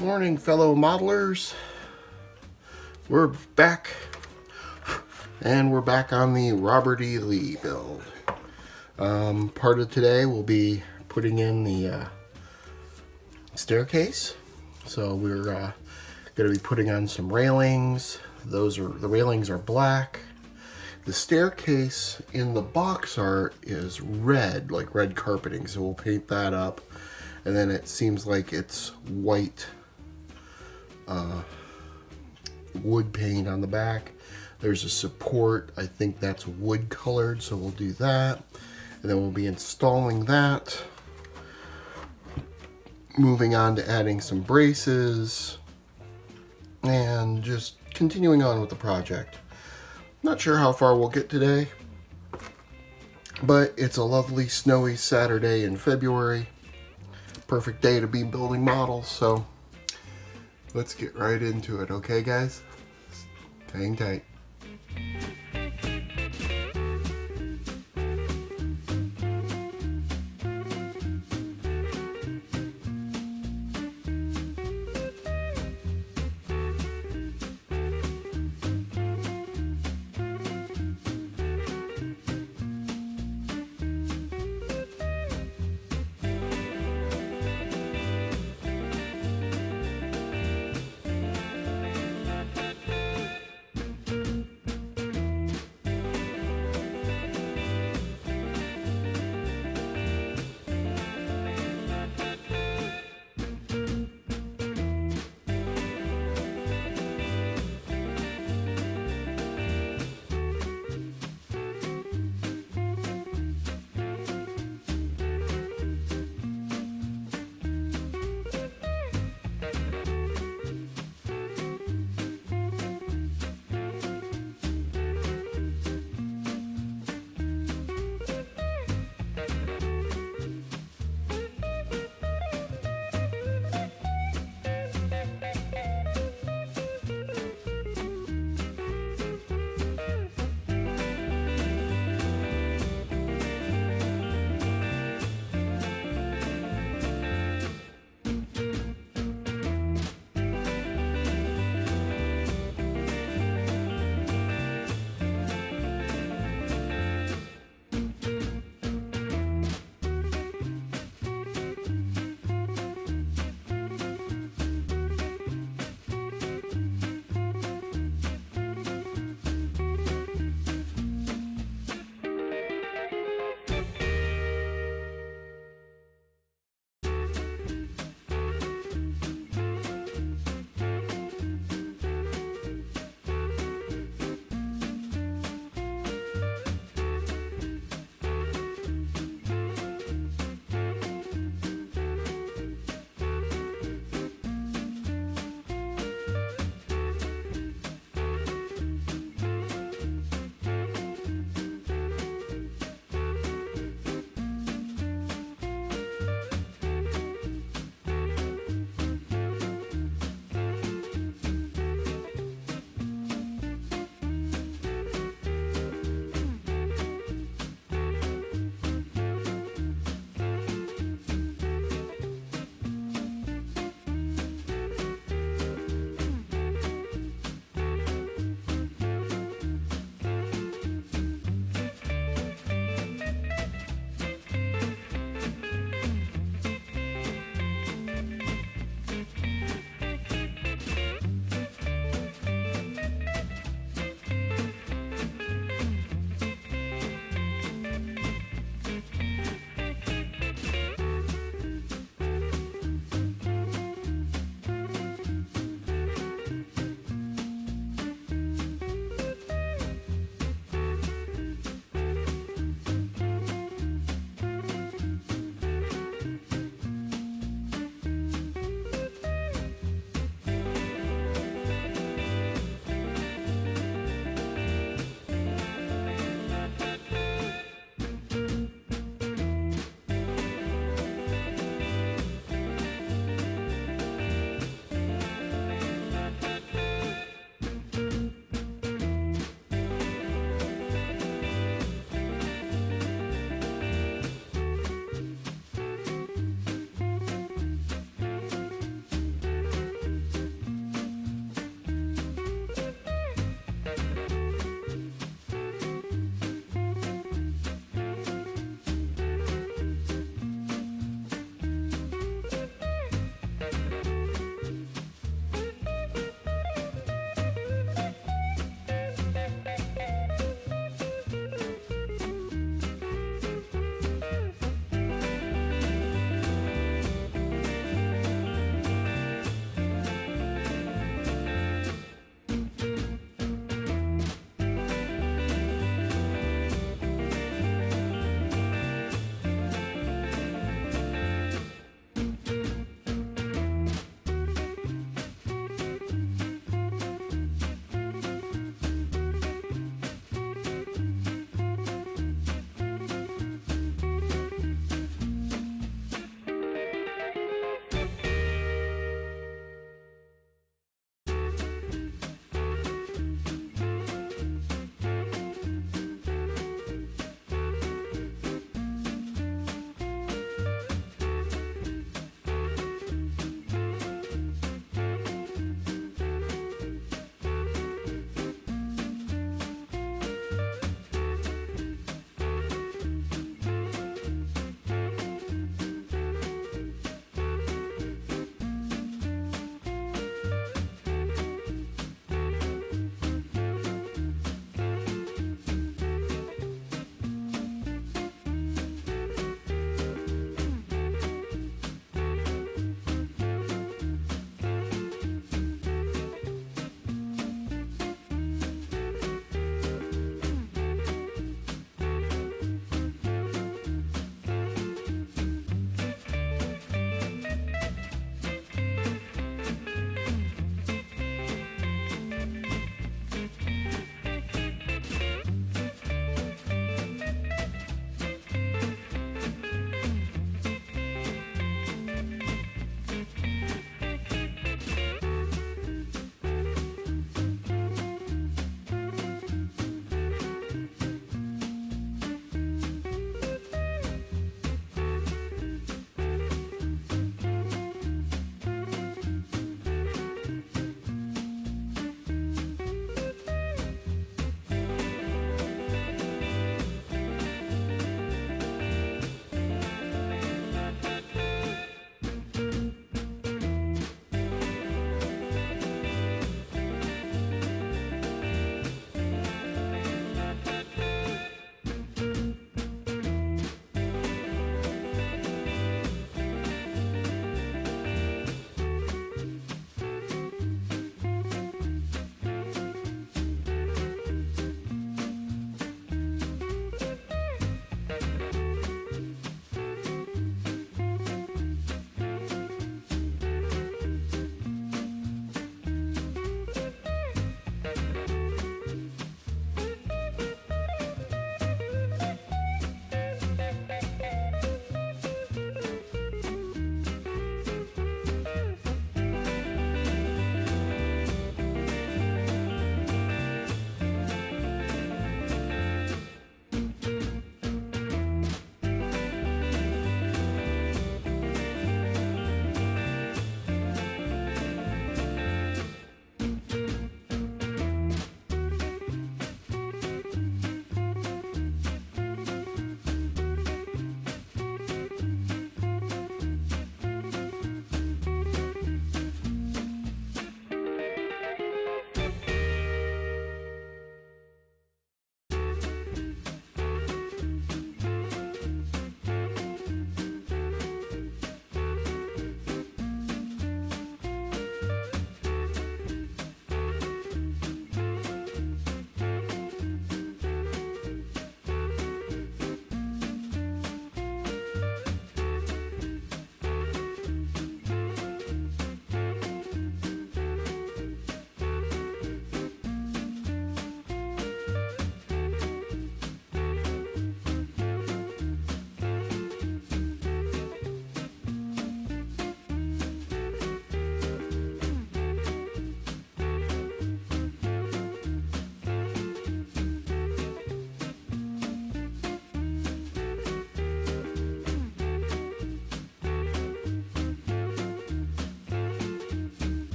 Morning, fellow modelers. We're back, and we're back on the Robert E. Lee build. Part of today we'll be putting in the staircase. So we're going to be putting on some railings. The railings are black. The staircase in the box art is red, like red carpeting. So we'll paint that up, and then it seems like it's white wood paint on the back. There's a support, I think that's wood colored, so we'll do that. And then we'll be installing that. Moving on to adding some braces. And just continuing on with the project. Not sure how far we'll get today, but it's a lovely snowy Saturday in February. Perfect day to be building models, so let's get right into it, okay guys? Hang tight.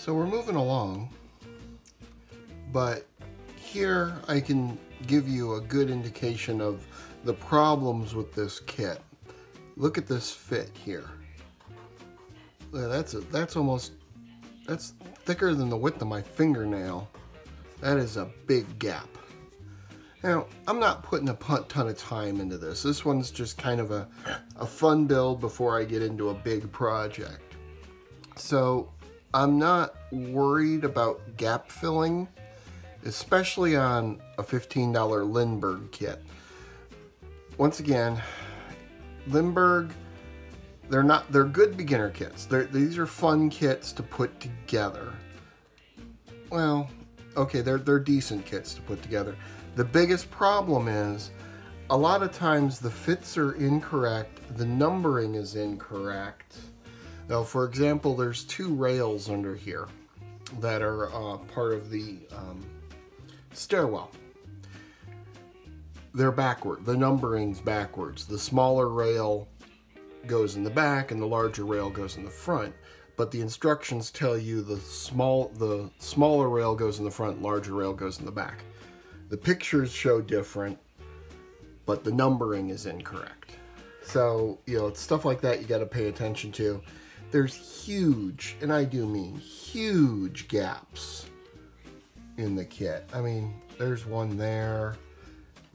So we're moving along, but here I can give you a good indication of the problems with this kit. Look at this fit here. That's thicker than the width of my fingernail. That is a big gap. Now, I'm not putting a ton of time into this. This one's just kind of a fun build before I get into a big project. So I'm not worried about gap filling, especially on a $15 Lindbergh kit. Once again, Lindbergh, they're good beginner kits. These are fun kits to put together. Well, okay, they're decent kits to put together. The biggest problem is a lot of times the fits are incorrect, the numbering is incorrect. Now, for example, there's 2 rails under here that are part of the stairwell. They're backward. The numbering's backwards. The smaller rail goes in the back and the larger rail goes in the front. But the instructions tell you the smaller rail goes in the front, larger rail goes in the back. The pictures show different, but the numbering is incorrect. So, you know, it's stuff like that you got to pay attention to. There's huge, and I do mean huge, gaps in the kit. I mean, there's one there,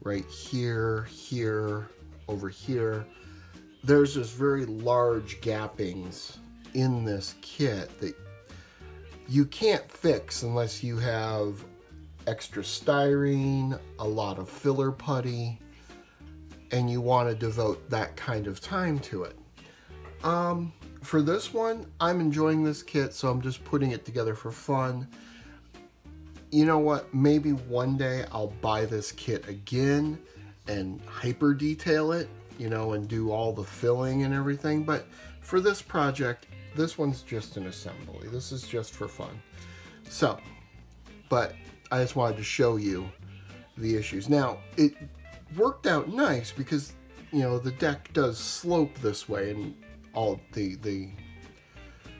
right here, here, over here. There's just very large gappings in this kit that you can't fix unless you have extra styrene, a lot of filler putty, and you want to devote that kind of time to it. For this one, I'm enjoying this kit, so I'm just putting it together for fun. You know what? Maybe one day I'll buy this kit again and hyper detail it, you know, and do all the filling and everything. But for this project, this one's just an assembly. This is just for fun. So, but I just wanted to show you the issues. Now, it worked out nice because, you know, the deck does slope this way, and all the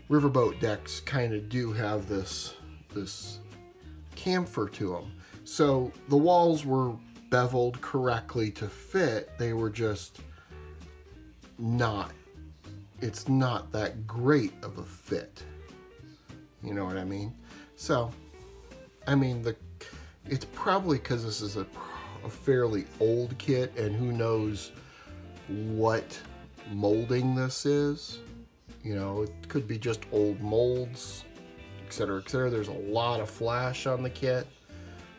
riverboat decks kind of do have this chamfer to them. So the walls were beveled correctly to fit. They were just not, it's not that great of a fit. You know what I mean? So, I mean, it's probably because this is a fairly old kit, and who knows what molding this is. You know, it could be just old molds, etc., etc. There's a lot of flash on the kit.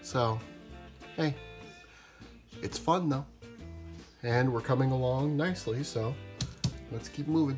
So, hey, it's fun though. And we're coming along nicely, so let's keep moving.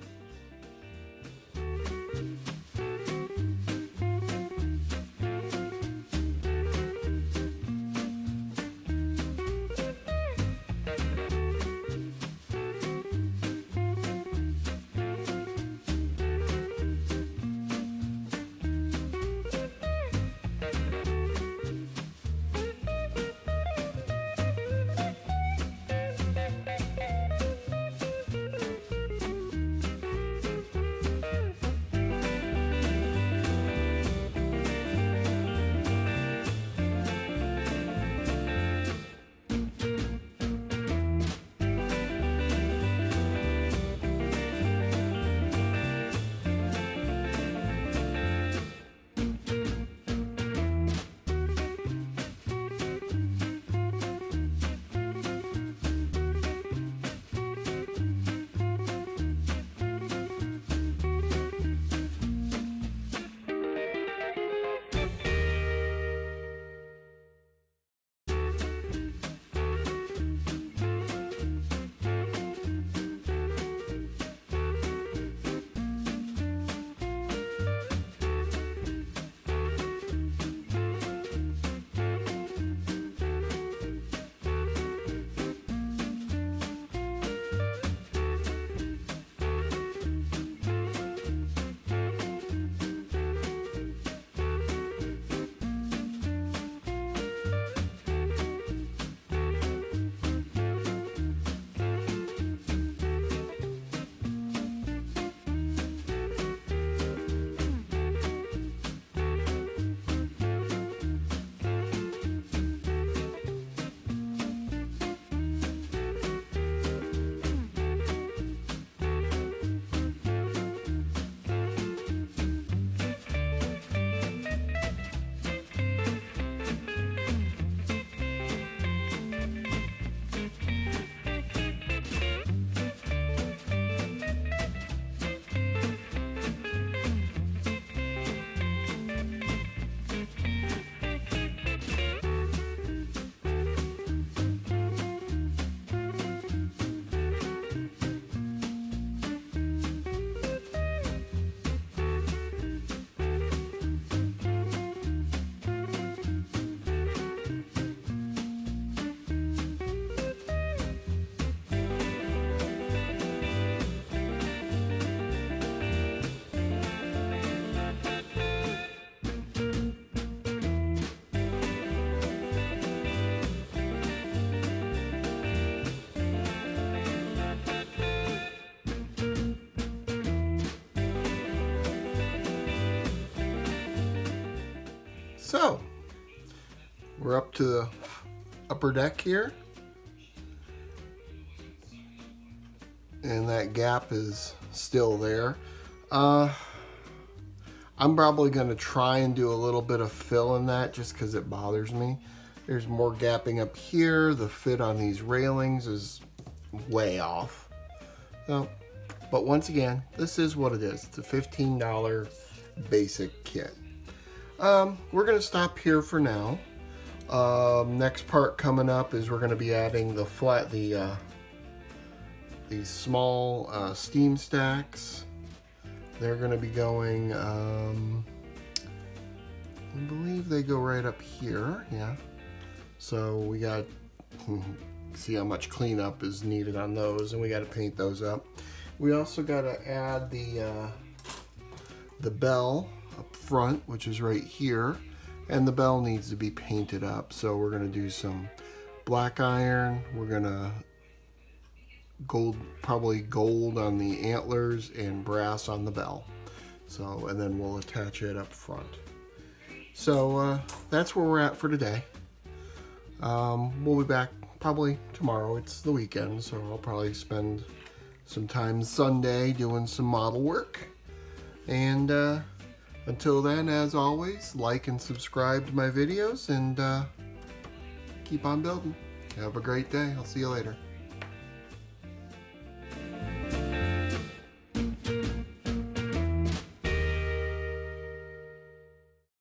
So, we're up to the upper deck here. And that gap is still there. I'm probably going to try and do a little bit of fill in that just because it bothers me. There's more gapping up here. The fit on these railings is way off. So, but once again, this is what it is. It's a $15 basic kit. We're going to stop here for now. Next part coming up is we're going to be adding these small steam stacks. They're going to be going, I believe they go right up here, yeah. So we got, see how much cleanup is needed on those, and we got to paint those up. We also got to add the bell up front, which is right here, and the bell needs to be painted up. So we're going to do some black iron. We're going to probably gold on the antlers and brass on the bell. So, and then we'll attach it up front. So that's where we're at for today. We'll be back probably tomorrow. It's the weekend, so I'll probably spend some time Sunday doing some model work. And until then, as always, like and subscribe to my videos, and keep on building. Have a great day. I'll see you later.